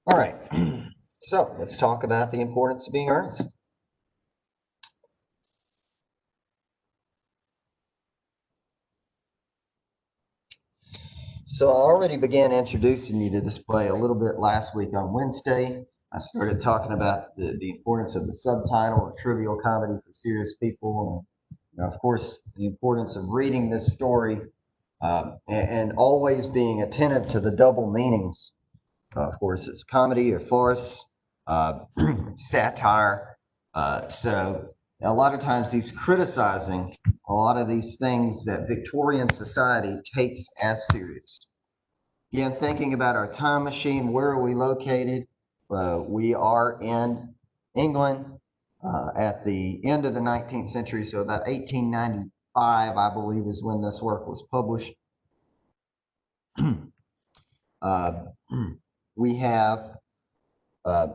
All right, so let's talk about the importance of being earnest. So I already began introducing you to this play a little bit last week on Wednesday. I started talking about the importance of the subtitle, a trivial comedy for serious people, and of course, the importance of reading this story and always being attentive to the double meanings. Of course, it's comedy or farce, satire. So a lot of times he's criticizing a lot of these things that Victorian society takes as serious. Again, thinking about our time machine, where are we located? We are in England at the end of the 19th century, so about 1895, I believe, is when this work was published. We have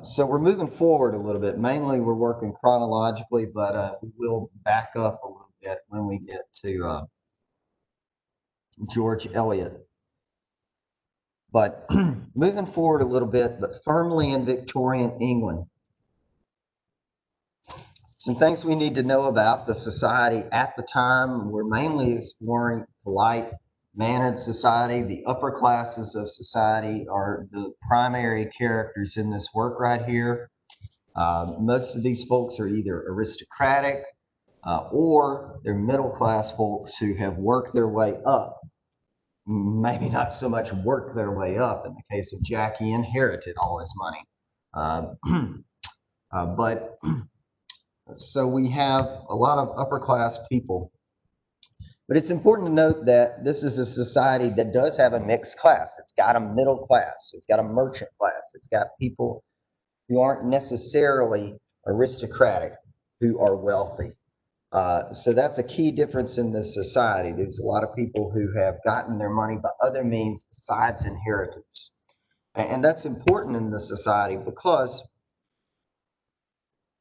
so we're moving forward a little bit. Mainly we're working chronologically, but we will back up a little bit when we get to George Eliot. But moving forward a little bit, but firmly in Victorian England. Some things we need to know about the society at the time. We're mainly exploring polite, mannered society. The upper classes of society are the primary characters in this work right here. Most of these folks are either aristocratic or they're middle class folks who have worked their way up. Maybe not so much worked their way up. In the case of Jack, he inherited all his money. But so we have a lot of upper class people. But it's important to note that this is a society that does have a mixed class. It's got a middle class, it's got a merchant class, it's got people who aren't necessarily aristocratic, who are wealthy. So that's a key difference in this society. There's a lot of people who have gotten their money by other means besides inheritance. And that's important in this society because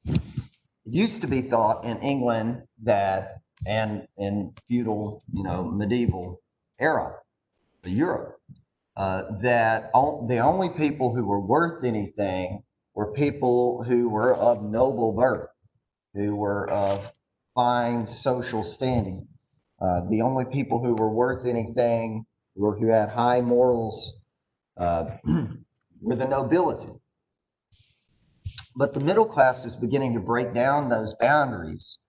it used to be thought in England that, and in feudal, medieval era, Europe, that the only people who were worth anything were people who were of noble birth, who were of fine social standing. The only people who were worth anything, who had high morals, were the nobility. But the middle class is beginning to break down those boundaries.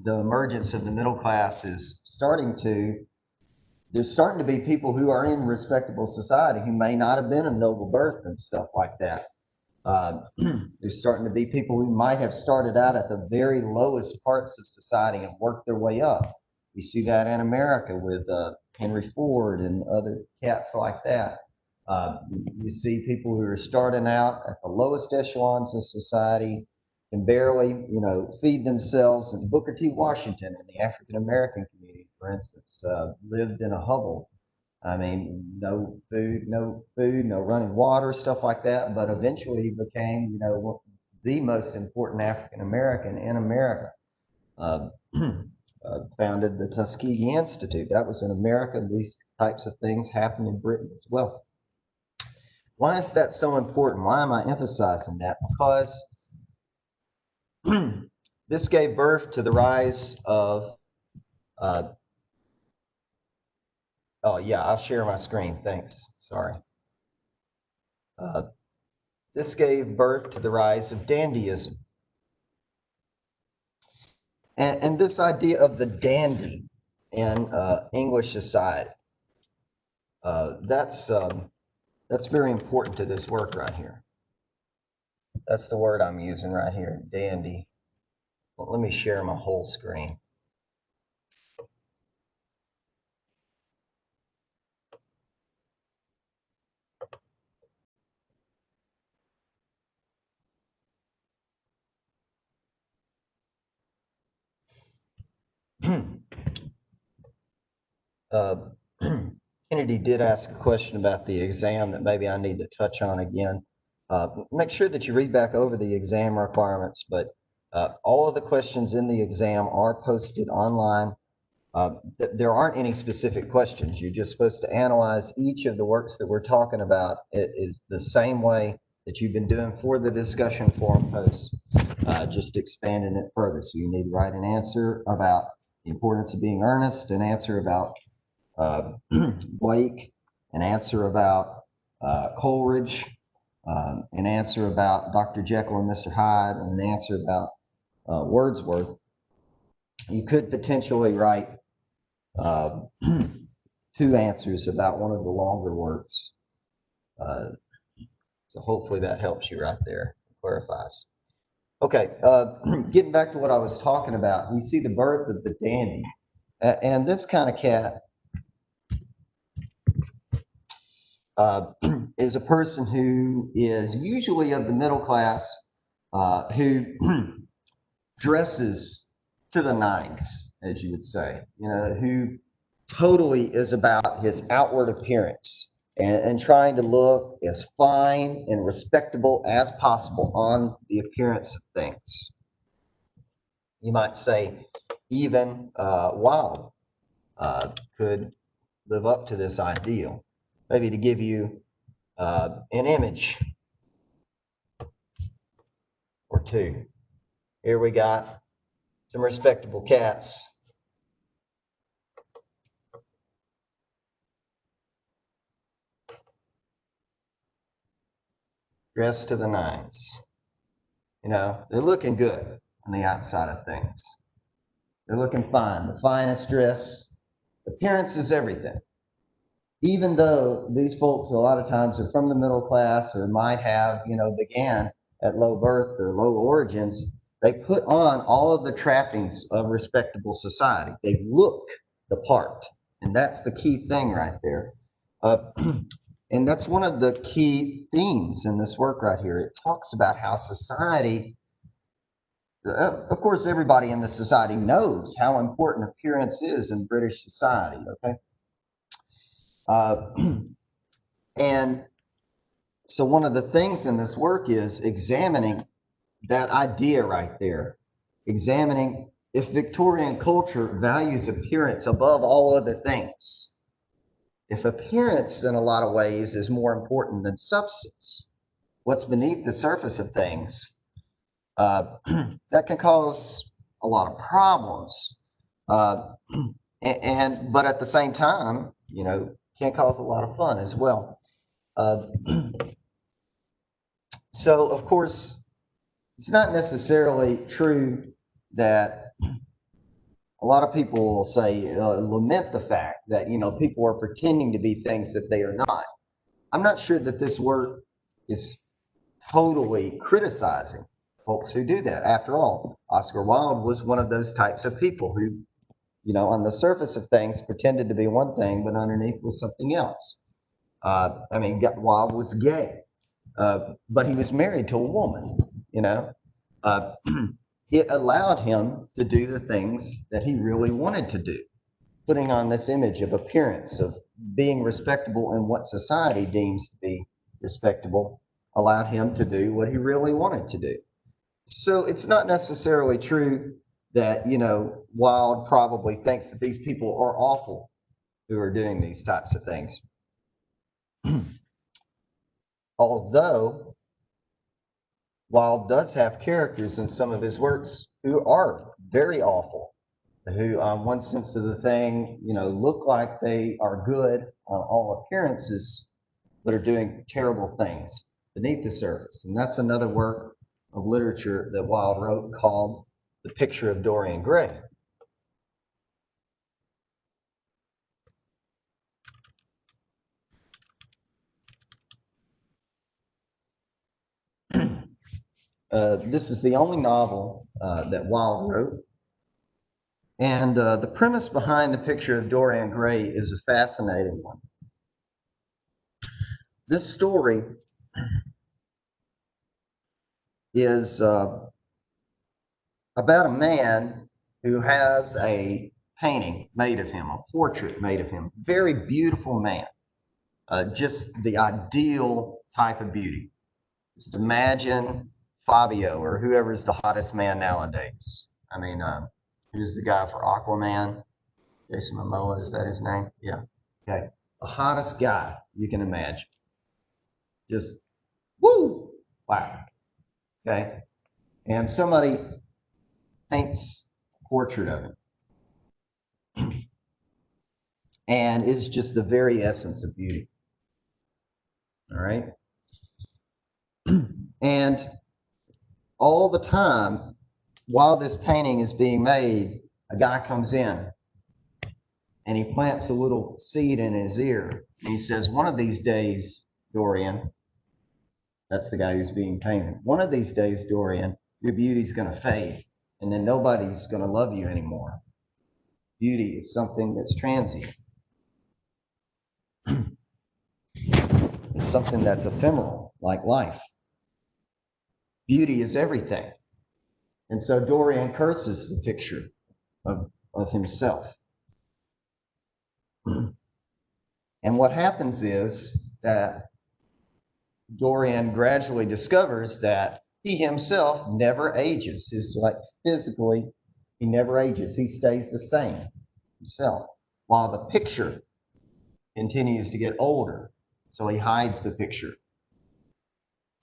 The emergence of the middle class is there's starting to be people who are in respectable society who may not have been of noble birth and stuff like that. There's starting to be people who might have started out at the very lowest parts of society and worked their way up. We see that in America with Henry Ford and other cats like that. You see people who are starting out at the lowest echelons of society can barely, feed themselves. And Booker T. Washington in the African American community, for instance, lived in a hovel. I mean, no food, no running water, stuff like that. But eventually he became, the most important African American in America. Founded the Tuskegee Institute. That was in America. These types of things happened in Britain as well. Why is that so important? Why am I emphasizing that? Because this gave birth to the rise of, oh yeah, I'll share my screen, thanks, sorry. This gave birth to the rise of dandyism. And this idea of the dandy in English society, that's very important to this work right here. That's the word I'm using right here, dandy. Well, let me share my whole screen. Kennedy did ask a question about the exam that maybe I need to touch on again. Make sure that you read back over the exam requirements, but all of the questions in the exam are posted online There aren't any specific questions. You're just supposed to analyze each of the works that we're talking about. It is the same way that you've been doing for the discussion forum posts, just expanding it further. So you need to write an answer about the importance of being earnest, an answer about Blake, an answer about Coleridge, an answer about Dr. Jekyll and Mr. Hyde, and an answer about Wordsworth. You could potentially write 2 answers about one of the longer works. So hopefully that helps you right there, clarifies. Okay, getting back to what I was talking about, we see the birth of the dandy. And this kind of cat is a person who is usually of the middle class, who dresses to the nines, as you would say, who totally is about his outward appearance and trying to look as fine and respectable as possible on the appearance of things. You might say even Wilde could live up to this ideal. Maybe to give you an image or two. Here we got some respectable cats. Dressed to the nines. They're looking good on the outside of things. They're looking fine, the finest dress. Appearance is everything. Even though these folks a lot of times are from the middle class or might have, began at low birth or low origins, they put on all of the trappings of respectable society. They look the part. And that's the key thing right there. And that's one of the key themes in this work right here. It talks about how society, of course, everybody in the society knows how important appearance is in British society, okay? And so one of the things in this work is examining that idea right there, examining if Victorian culture values appearance above all other things. If appearance in a lot of ways is more important than substance, what's beneath the surface of things, that can cause a lot of problems. But at the same time, can cause a lot of fun as well. So, of course, it's not necessarily true that a lot of people will say, lament the fact that, people are pretending to be things that they are not. I'm not sure that this work is totally criticizing folks who do that. After all, Oscar Wilde was one of those types of people who, on the surface of things pretended to be one thing, but underneath was something else. Wilde was gay, but he was married to a woman, It allowed him to do the things that he really wanted to do, putting on this image of appearance, of being respectable in what society deems to be respectable, allowed him to do what he really wanted to do. So it's not necessarily true that, Wilde probably thinks that these people are awful who are doing these types of things. Although Wilde does have characters in some of his works who are very awful, who, on one sense of the thing, look like they are good on all appearances, but are doing terrible things beneath the surface. And that's another work of literature that Wilde wrote called The Picture of Dorian Gray. This is the only novel that Wilde wrote. And the premise behind The Picture of Dorian Gray is a fascinating one. This story is about a man who has a painting made of him, a portrait made of him. Very beautiful man, just the ideal type of beauty. Just imagine Fabio or whoever's the hottest man nowadays. Who's the guy for Aquaman? Jason Momoa, is that his name? Yeah. Okay. The hottest guy you can imagine. Just woo! Wow. Okay. And somebody paints a portrait of him. And it's just the very essence of beauty. All right. And all the time, while this painting is being made, a guy comes in and he plants a little seed in his ear. And he says, one of these days, Dorian, that's the guy who's being painted, one of these days, Dorian, your beauty's going to fade. And then nobody's going to love you anymore. Beauty is something that's transient. It's something that's ephemeral, like life. Beauty is everything. And so Dorian curses the picture of himself. And what happens is that Dorian gradually discovers that he himself never ages. He's like physically, he never ages. He stays the same himself, while the picture continues to get older. So he hides the picture.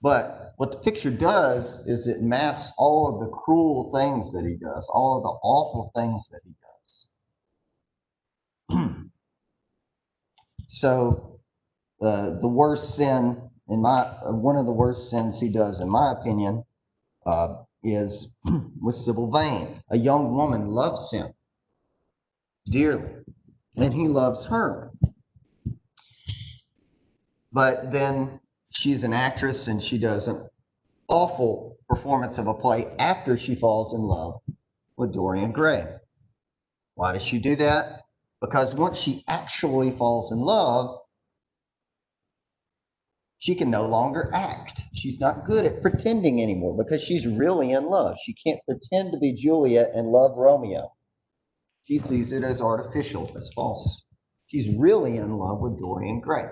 But what the picture does is it masks all of the cruel things that he does, all of the awful things that he does. So the worst sin one of the worst sins he does, in my opinion, is with Sybil Vane. A young woman loves him dearly, and he loves her. But then she's an actress and she does an awful performance of a play after she falls in love with Dorian Gray. Why does she do that? Because once she actually falls in love, she can no longer act. She's not good at pretending anymore because she's really in love. She can't pretend to be Juliet and love Romeo. She sees it as artificial, as false. She's really in love with Dorian Gray.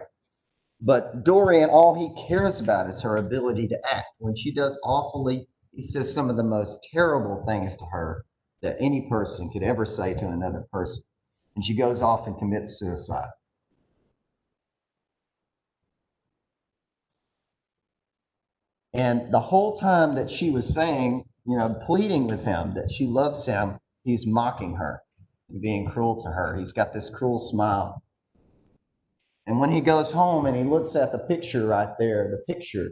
But Dorian, all he cares about is her ability to act. When she does awfully, he says some of the most terrible things to her that any person could ever say to another person. And she goes off and commits suicide. And the whole time that she was saying, pleading with him that she loves him, he's mocking her and being cruel to her. He's got this cruel smile. And when he goes home and he looks at the picture right there, the picture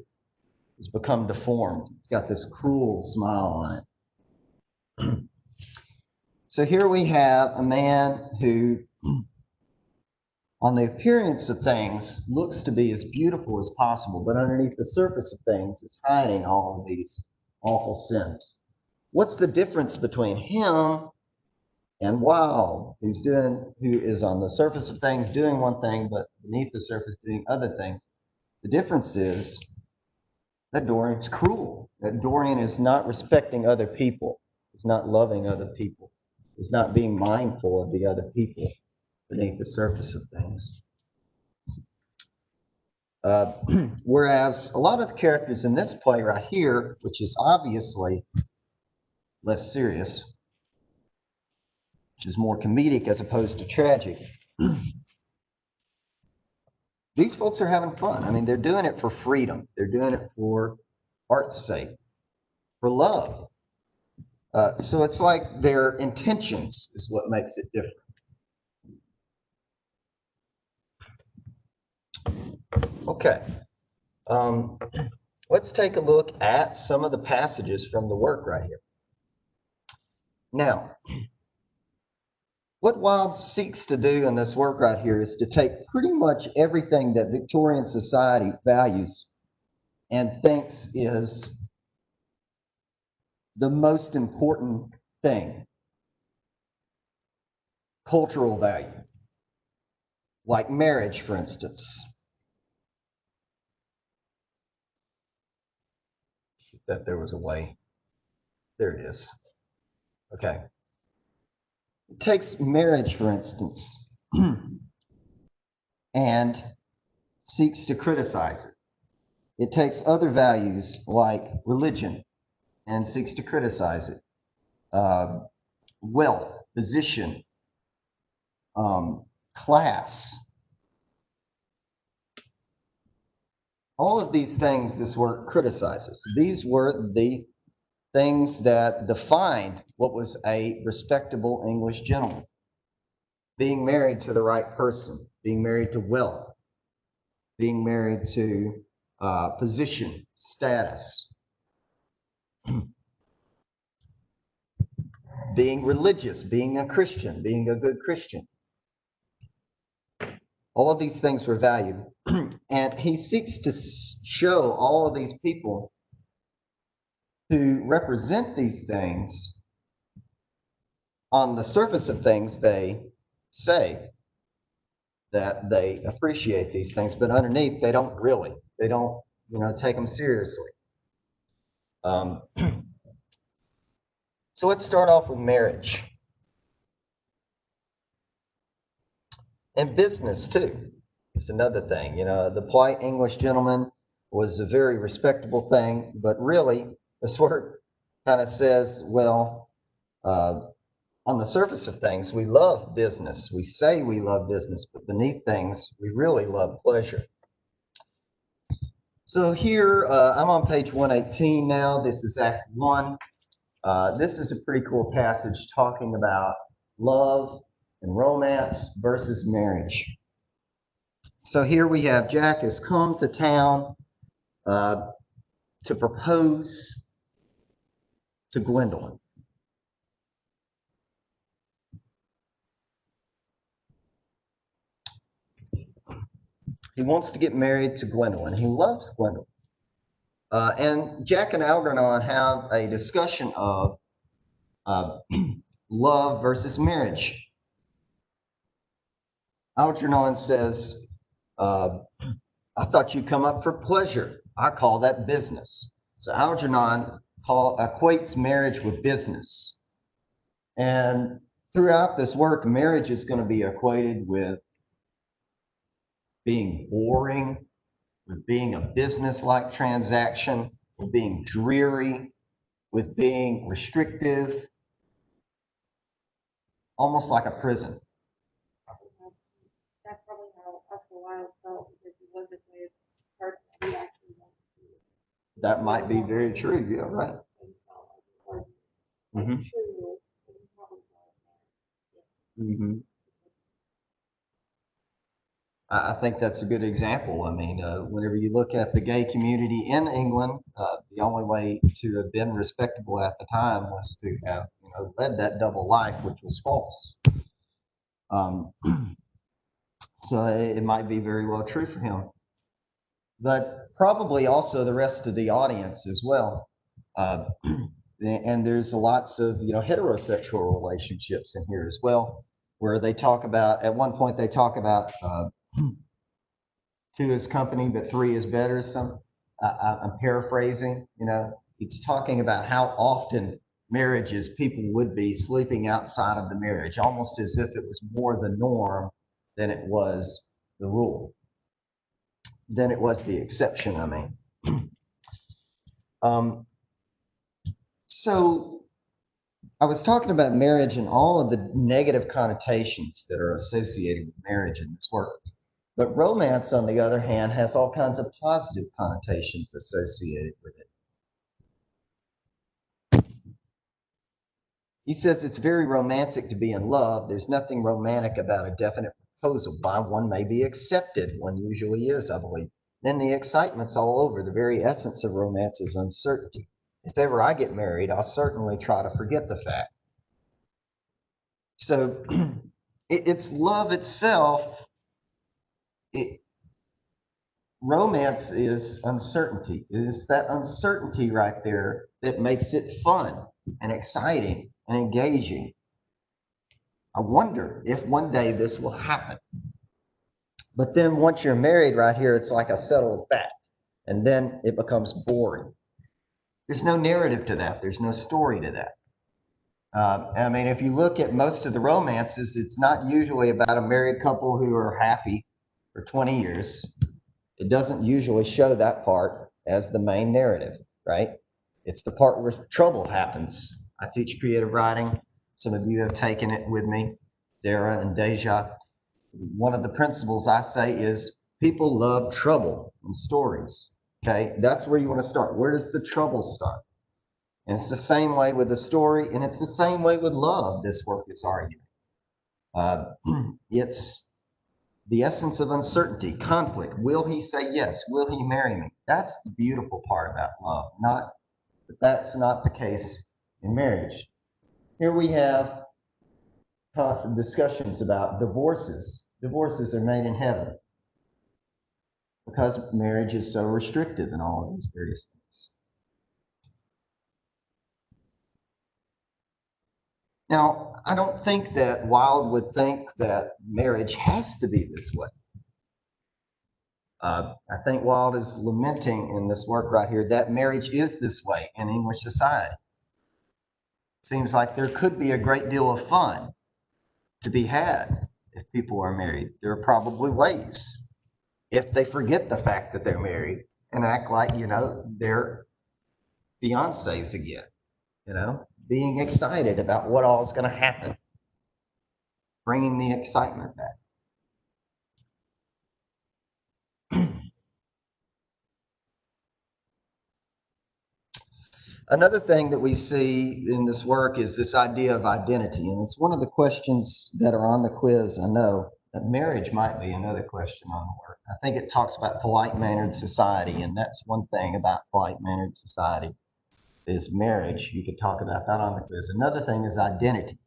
has become deformed. It's got this cruel smile on it. So here we have a man who, on the appearance of things, looks to be as beautiful as possible, but underneath the surface of things is hiding all of these awful sins. What's the difference between him and Wilde, who is on the surface of things doing one thing, but beneath the surface doing other things? The difference is that Dorian's cruel, that Dorian is not respecting other people, is not loving other people, is not being mindful of the other people beneath the surface of things. Whereas a lot of the characters in this play right here, which is obviously less serious, which is more comedic as opposed to tragic, these folks are having fun. I mean, they're doing it for freedom. They're doing it for art's sake, for love. So it's like their intentions is what makes it different. Okay. Let's take a look at some of the passages from the work right here. Now, what Wilde seeks to do in this work right here is to take pretty much everything that Victorian society values and thinks is the most important thing, cultural value, like marriage, for instance. That there was a way. There it is. Okay. It takes marriage, for instance, and seeks to criticize it. It takes other values like religion and seeks to criticize it. Wealth, position, class. All of these things this work criticizes. These were the things that defined what was a respectable English gentleman. Being married to the right person, being married to wealth, being married to position, status, being religious, being a Christian, being a good Christian. All of these things were valued. And he seeks to show all of these people who represent these things. On the surface of things, they say that they appreciate these things, but underneath, they don't really. They don't, take them seriously. So let's start off with marriage. And business, too. It's another thing. The polite English gentleman was a very respectable thing, but really, this word kind of says, well, on the surface of things, we love business. We say we love business, but beneath things, we really love pleasure. So here, I'm on page 118 now. This is Act 1. This is a pretty cool passage talking about love and romance versus marriage. So here we have Jack has come to town to propose to Gwendolyn. He wants to get married to Gwendolyn. He loves Gwendolyn. And Jack and Algernon have a discussion of love versus marriage. Algernon says, I thought you'd come up for pleasure. I call that business. So Algernon equates marriage with business. And throughout this work, marriage is going to be equated with being boring, with being a business-like transaction, with being dreary, with being restrictive, almost like a prison. That's probably how Oscar Wilde felt, because he wasn't with a person that he actually wanted to. That might be very true. Yeah, right. Mm-hmm. Mm-hmm. I think that's a good example. I mean, whenever you look at the gay community in England, the only way to have been respectable at the time was to have, led that double life, which was false. So it might be very well true for him, but probably also the rest of the audience as well. And there's lots of, heterosexual relationships in here as well, where they talk about, at one point they talk about 2 is company, but 3 is better. I'm paraphrasing, it's talking about how often marriages people would be sleeping outside of the marriage, almost as if it was more the norm than it was the rule, than it was the exception, I mean. So I was talking about marriage and all of the negative connotations that are associated with marriage in this work. But romance, on the other hand, has all kinds of positive connotations associated with it. He says it's very romantic to be in love. There's nothing romantic about a definite proposal. By one may be accepted. One usually is, I believe. Then the excitement's all over. The very essence of romance is uncertainty. If ever I get married, I'll certainly try to forget the fact. So it's love itself. Romance is uncertainty. It is that uncertainty right there that makes it fun and exciting and engaging. I wonder if one day this will happen. But then once you're married right here, it's like a settled fact. And then it becomes boring. There's no narrative to that. There's no story to that. I mean, if you look at most of the romances, it's not usually about a married couple who are happy for 20 years. It doesn't usually show that part as the main narrative, right? It's the part where trouble happens. I teach creative writing. Some of you have taken it with me. Dara and Deja, one of the principles I say is people love trouble in stories. Okay, that's where you want to start. Where does the trouble start? And it's the same way with the story, and it's the same way with love. This work is arguing. It's the essence of uncertainty, conflict. Will he say yes? Will he marry me? That's the beautiful part about love. That's not the case in marriage. Here we have discussions about divorces. Divorces are made in heaven because marriage is so restrictive in all of these various things. Now, I don't think that Wilde would think that marriage has to be this way. I think Wilde is lamenting in this work right here that marriage is this way in English society. Seems like there could be a great deal of fun to be had if people are married. There are probably ways if they forget the fact that they're married and act like, they're fiancés again, being excited about what all is going to happen, bringing the excitement back. Another thing that we see in this work is this idea of identity, and it's one of the questions that are on the quiz. I know that marriage might be another question on the work. I think it talks about polite mannered society, and that's one thing about polite mannered society is marriage. You could talk about that on the quiz. Another thing is identity,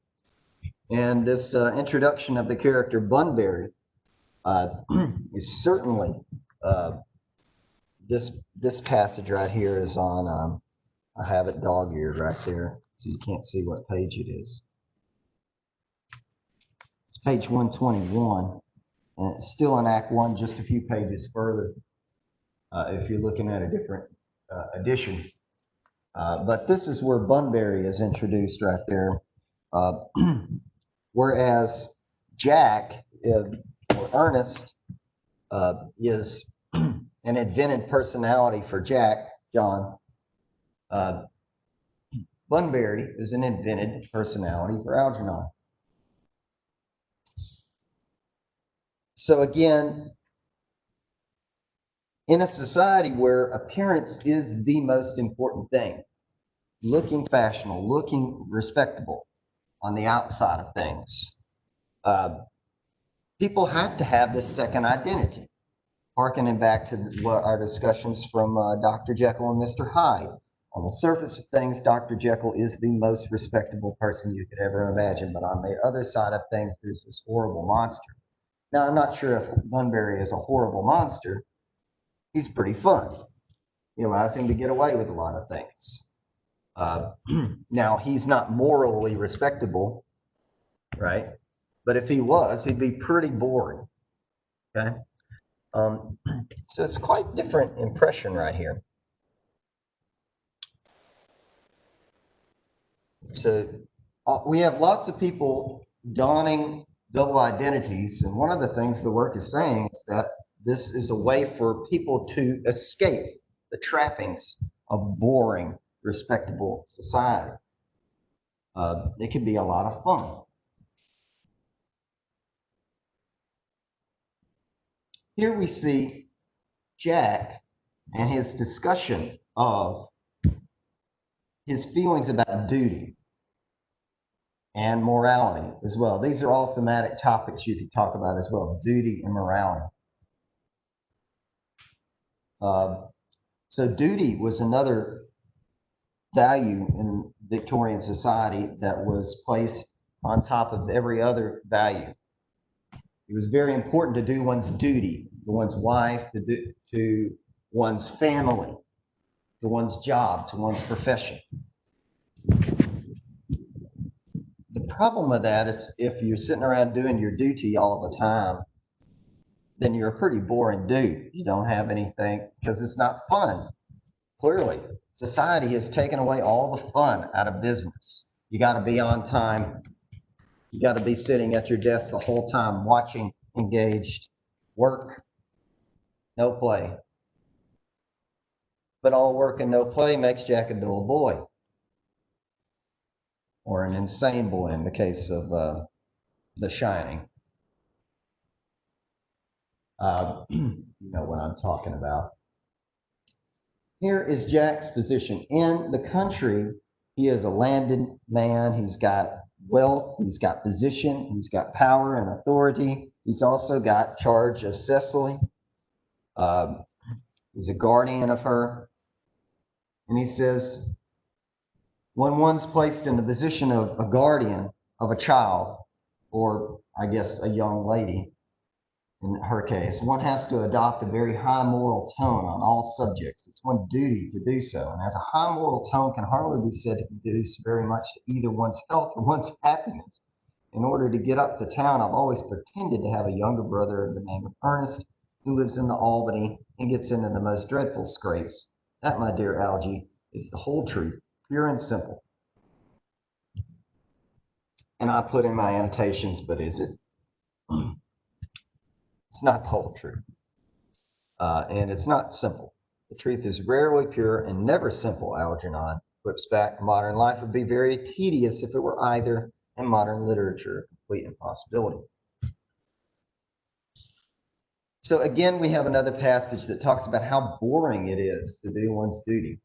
and this introduction of the character Bunbury is certainly this passage right here is on. I have it dog-eared right there, so you can't see what page it is. It's page 121, and it's still in Act 1, just a few pages further, if you're looking at a different edition. But this is where Bunbury is introduced right there. Whereas Jack, or Ernest, is an invented personality for Jack, John. Bunbury is an invented personality for Algernon. So again, in a society where appearance is the most important thing, looking fashionable, looking respectable on the outside of things, people have to have this second identity. Harkening back to our discussions from Dr. Jekyll and Mr. Hyde. On the surface of things, Dr. Jekyll is the most respectable person you could ever imagine, but on the other side of things, there's this horrible monster. Now, I'm not sure if Bunbury is a horrible monster. He's pretty fun. He allows him to get away with a lot of things. Now, he's not morally respectable, right? But if he was, he'd be pretty boring, okay? So it's quite different impression right here. So we have lots of people donning double identities, and one of the things the work is saying is that this is a way for people to escape the trappings of boring, respectable society. It can be a lot of fun. Here we see Jack and his discussion of his feelings about duty and morality as well. These are all thematic topics you could talk about as well, duty and morality. So duty was another value in Victorian society that was placed on top of every other value. It was very important to do one's duty to one's wife, to one's family, to one's job, to one's profession. The problem with that is if you're sitting around doing your duty all the time, then you're a pretty boring dude. You don't have anything because it's not fun. Clearly, society has taken away all the fun out of business. You got to be on time. You got to be sitting at your desk the whole time, watching, engaged, work, no play. But all work and no play makes Jack a dull boy, or an insane boy in the case of The Shining. You know what I'm talking about. Here is Jack's position. In the country, he is a landed man. He's got wealth, he's got position, he's got power and authority. He's also got charge of Cecily. He's a guardian of her. And he says, when one's placed in the position of a guardian of a child, or I guess a young lady, in her case, one has to adopt a very high moral tone on all subjects. It's one's duty to do so. And as a high moral tone can hardly be said to conduce very much to either one's health or one's happiness. In order to get up to town, I've always pretended to have a younger brother of the name of Ernest, who lives in the Albany and gets into the most dreadful scrapes. That, my dear Algie, is the whole truth, pure and simple. And I put in my annotations, but is it? It's not the whole truth. And it's not simple. The truth is rarely pure and never simple, Algernon quips back. Modern life would be very tedious if it were either, and modern literature a complete impossibility. So again, we have another passage that talks about how boring it is to do one's duty.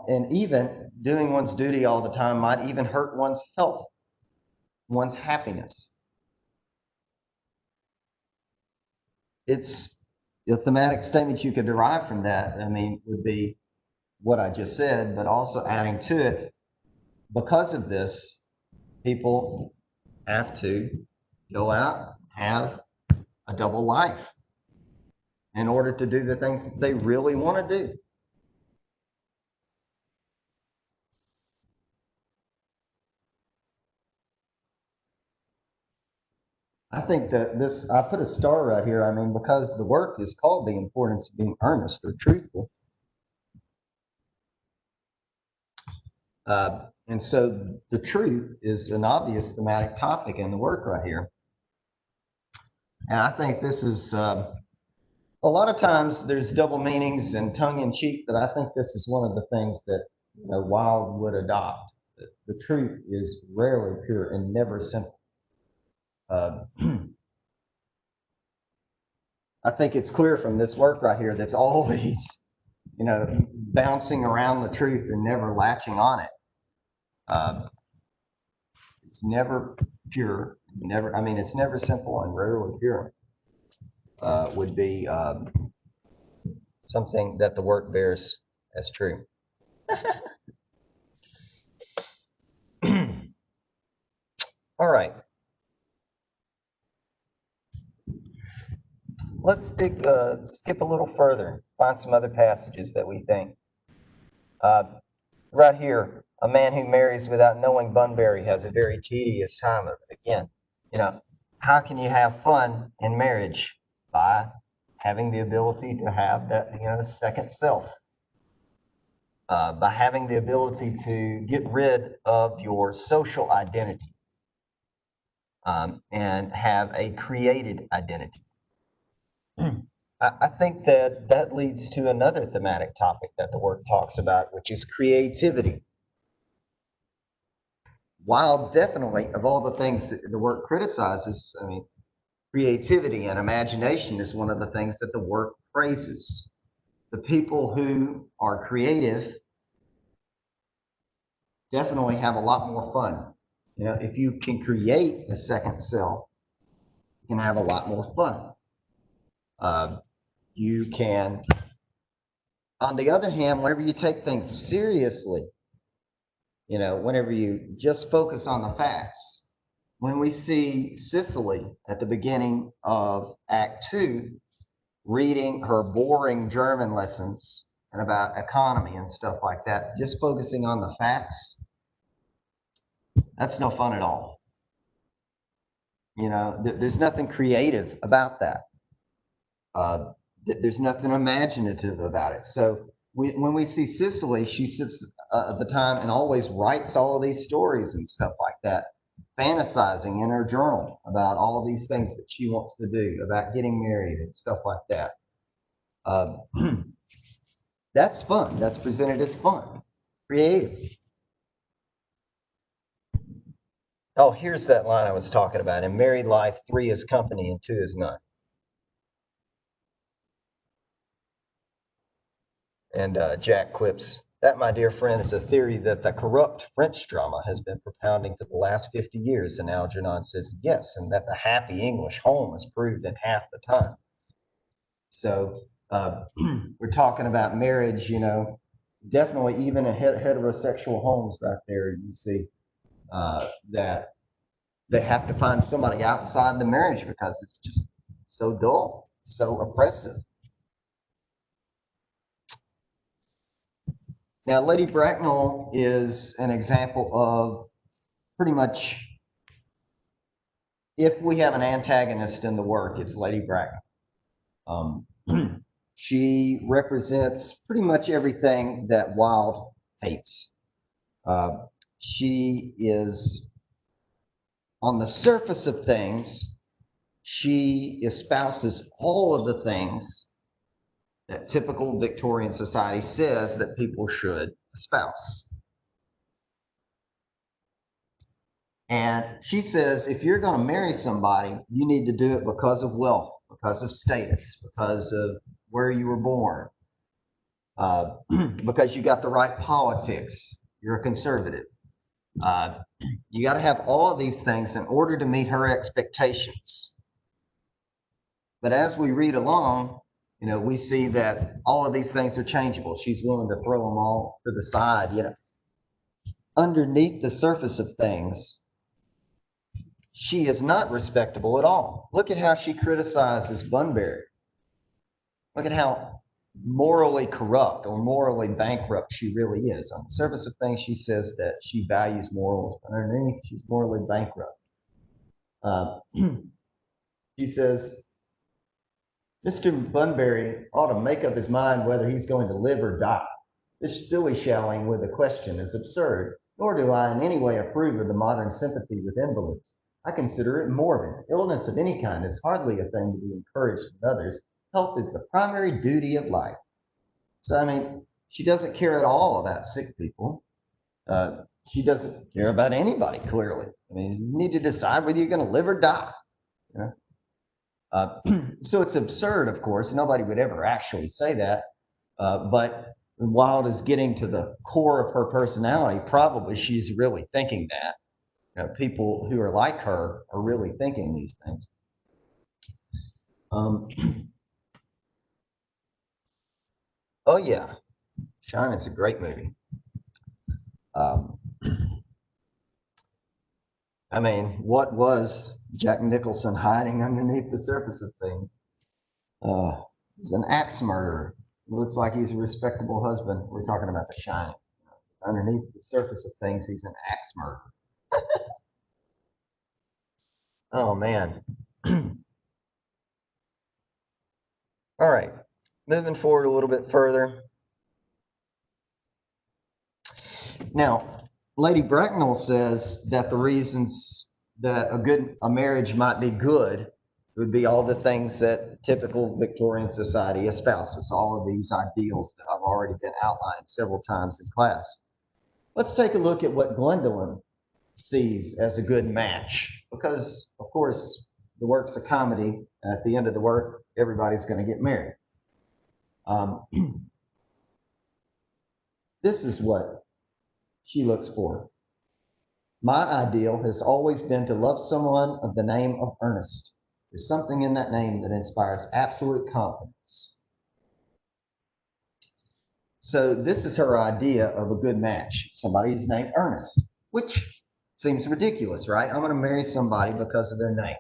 And even doing one's duty all the time might even hurt one's health, one's happiness. It's the thematic statements you could derive from that, I mean, would be what I just said, but also adding to it, because of this, people have to go out, have a double life in order to do the things that they really want to do. I think that this, I put a star right here, I mean, because the work is called The Importance of Being Earnest or Truthful. And so the truth is an obvious thematic topic in the work right here. And I think this is, a lot of times there's double meanings and tongue in cheek, but I think this is one of the things that, you know, Wilde would adopt. The truth is rarely pure and never simple. I think it's clear from this work right here that's always, you know, bouncing around the truth and never latching on it. It's never pure, never, I mean, it's never simple and rarely pure. Would be something that the work bears as true. All right. Let's skip a little further, find some other passages that we think. Right here, a man who marries without knowing Bunbury has a very tedious time of it. Again, you know, how can you have fun in marriage? By having the ability to have that, you know, second self. By having the ability to get rid of your social identity and have a created identity. I think that that leads to another thematic topic that the work talks about, which is creativity. While definitely, of all the things the work criticizes, I mean, creativity and imagination is one of the things that the work praises. The people who are creative definitely have a lot more fun. You know, if you can create a second self, you can have a lot more fun. You can, on the other hand, whenever you take things seriously, you know, whenever you just focus on the facts, when we see Cicely at the beginning of Act 2 reading her boring German lessons and about economy and stuff like that, just focusing on the facts, that's no fun at all. You know, there's nothing creative about that. There's nothing imaginative about it. So when we see Cicely, she sits at the time and always writes all of these stories and stuff like that, fantasizing in her journal about all of these things that she wants to do, about getting married and stuff like that. That's fun. That's presented as fun, creative. Oh, here's that line I was talking about. In married life, 3 is company and 2 is none. And Jack quips, that, my dear friend, is a theory that the corrupt French drama has been propounding for the last 50 years. And Algernon says, yes, and that the happy English home is proved in half the time. So we're talking about marriage, you know, definitely even in heterosexual homes right there, you see that they have to find somebody outside the marriage because it's just so dull, so oppressive. Now, Lady Bracknell is an example of pretty much, if we have an antagonist in the work, it's Lady Bracknell. She represents pretty much everything that Wilde hates. She is, on the surface of things, she espouses all of the things that typical Victorian society says that people should espouse. And she says, if you're going to marry somebody, you need to do it because of wealth, because of status, because of where you were born, because you got the right politics, you're a conservative. You got to have all of these things in order to meet her expectations. But as we read along, you know, we see that all of these things are changeable. She's willing to throw them all to the side. You know, underneath the surface of things, she is not respectable at all. Look at how she criticizes Bunbury. Look at how morally corrupt or morally bankrupt she really is. On the surface of things, she says that she values morals, but underneath, she's morally bankrupt. She says, Mr. Bunbury ought to make up his mind whether he's going to live or die. This silly-shallying with a question is absurd, nor do I in any way approve of the modern sympathy with invalids. I consider it morbid. Illness of any kind is hardly a thing to be encouraged in others. Health is the primary duty of life. So, I mean, she doesn't care at all about sick people. She doesn't care about anybody, clearly. I mean, you need to decide whether you're going to live or die. You know? So it's absurd, of course. Nobody would ever actually say that. But Wilde is getting to the core of her personality. Probably she's really thinking that. You know, people who are like her are really thinking these things. Oh, yeah. Shine is a great movie. I mean, what was Jack Nicholson hiding underneath the surface of things? He's an axe murderer. Looks like he's a respectable husband. We're talking about The Shining. Underneath the surface of things, he's an axe murderer. Oh, man. All right. Moving forward a little bit further. Now, Lady Bracknell says that the reasons that a marriage might be good would be all the things that typical Victorian society espouses, all of these ideals that I've already been outlined several times in class. Let's take a look at what Gwendolyn sees as a good match, because, of course, the work's a comedy. At the end of the work, everybody's going to get married. This is what she looks for. My ideal has always been to love someone of the name of Ernest. There's something in that name that inspires absolute confidence. So this is her idea of a good match. Somebody who's named Ernest, which seems ridiculous, right? I'm going to marry somebody because of their name,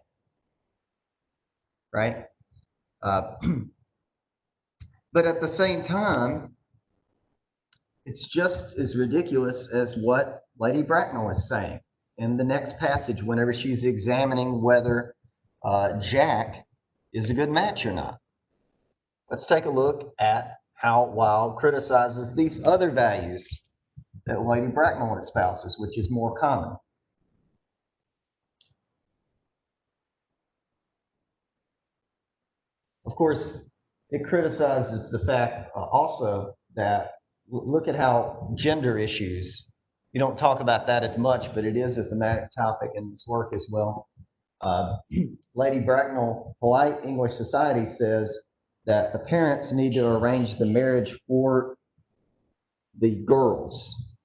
right? But at the same time, it's just as ridiculous as what Lady Bracknell is saying in the next passage whenever she's examining whether Jack is a good match or not. Let's take a look at how Wilde criticizes these other values that Lady Bracknell espouses, which is more common. Of course, it criticizes the fact also that look at how gender issues you don't talk about that as much, but it is a thematic topic in this work as well. Lady Bracknell, polite English society says that the parents need to arrange the marriage for the girls,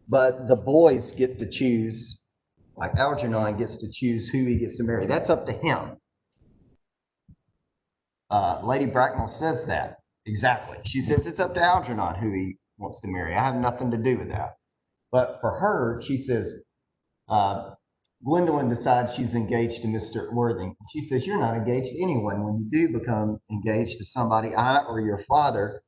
but the boys get to choose, like Algernon gets to choose who he gets to marry. That's up to him. Lady Bracknell says that, exactly. She says it's up to Algernon who he wants to marry. I have nothing to do with that. But for her, she says, Gwendolyn decides she's engaged to Mr. Worthing. She says, you're not engaged to anyone. When you do become engaged to somebody, I or your father,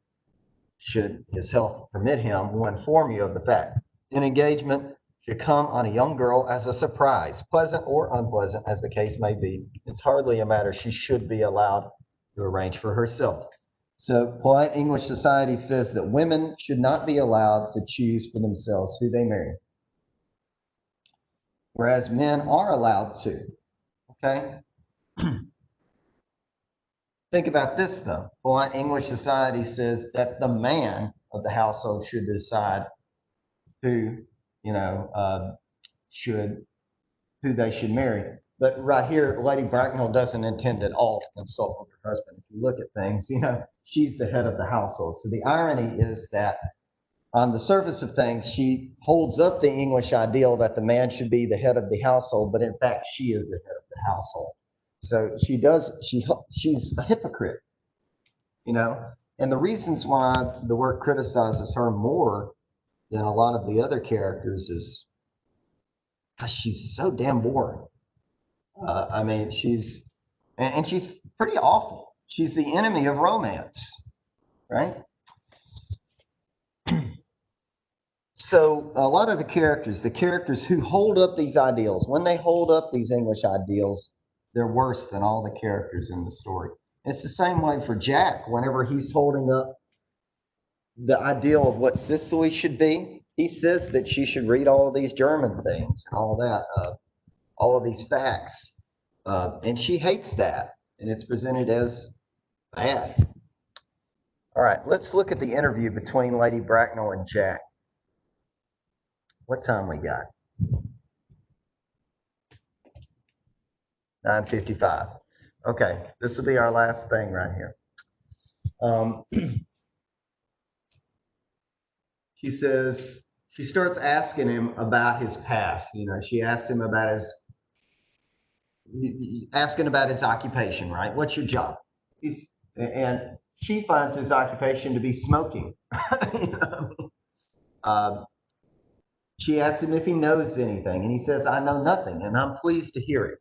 should his health permit him, will inform you of the fact. An engagement should come on a young girl as a surprise, pleasant or unpleasant, as the case may be. It's hardly a matter she should be allowed to arrange for herself. So polite English society says that women should not be allowed to choose for themselves who they marry, whereas men are allowed to. Okay? Think about this, though. Polite English society says that the man of the household should decide who, who they should marry. But right here, Lady Bracknell doesn't intend at all to consult with her husband. If you look at things, she's the head of the household. So the irony is that on the surface of things, she holds up the English ideal that the man should be the head of the household, but in fact, she is the head of the household. So she's a hypocrite, and the reasons why the work criticizes her more than a lot of the other characters is because she's so damn boring. She's pretty awful. She's the enemy of romance, right? So a lot of the characters who hold up these ideals, when they hold up these English ideals, they're worse than all the characters in the story. It's the same way for Jack. Whenever he's holding up the ideal of what Cicely should be, he says that she should read all of these German things and all that, all of these facts. And she hates that, and it's presented as bad. All right, let's look at the interview between Lady Bracknell and Jack. What time we got? 9:55. Okay, this will be our last thing right here. She says, she starts asking him about his past. She asks him about asking about his occupation, right? What's your job? And she finds his occupation to be smoking. She asks him if he knows anything, and he says, I know nothing, and I'm pleased to hear it.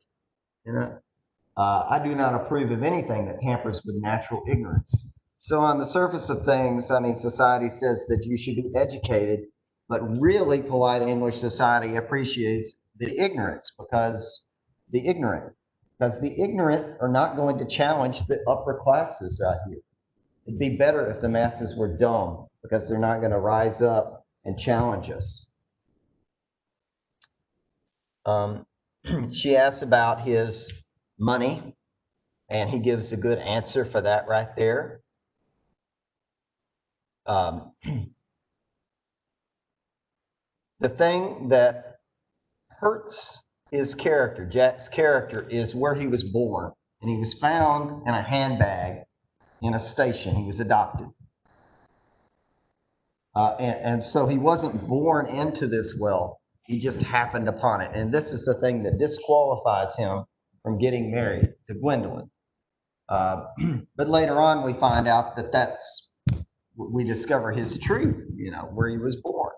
I do not approve of anything that tampers with natural ignorance. So on the surface of things, society says that you should be educated, but really polite English society appreciates the ignorant because the ignorant are not going to challenge the upper classes right here. It'd be better if the masses were dumb because they're not going to rise up and challenge us. She asks about his money, and he gives a good answer for that right there. The thing that hurts his character, Jack's character, is where he was born. And he was found in a handbag in a station. He was adopted. And so he wasn't born into this wealth. He just happened upon it. And this is the thing that disqualifies him from getting married to Gwendolyn. But later on, we find out that we discover his truth, where he was born,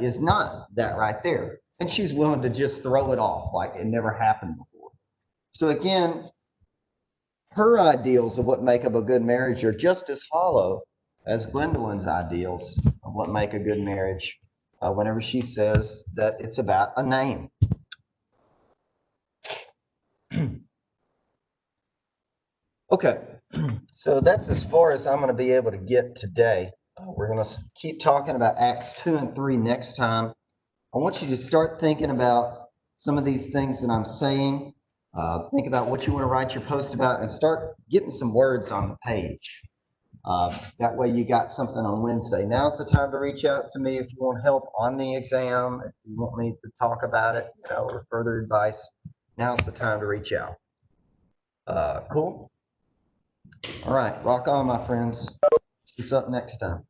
is not that right there. And she's willing to just throw it off like it never happened before. So again, her ideals of what make up a good marriage are just as hollow as Gwendolyn's ideals of what make a good marriage whenever she says that it's about a name. Okay, so that's as far as I'm going to be able to get today. We're going to keep talking about Acts 2 and 3 next time. I want you to start thinking about some of these things that I'm saying. Think about what you want to write your post about and start getting some words on the page. That way you got something on Wednesday. Now's the time to reach out to me if you want help on the exam, if you want me to talk about it, or further advice. Now's the time to reach out. Cool. All right, rock on, my friends. See you up next time.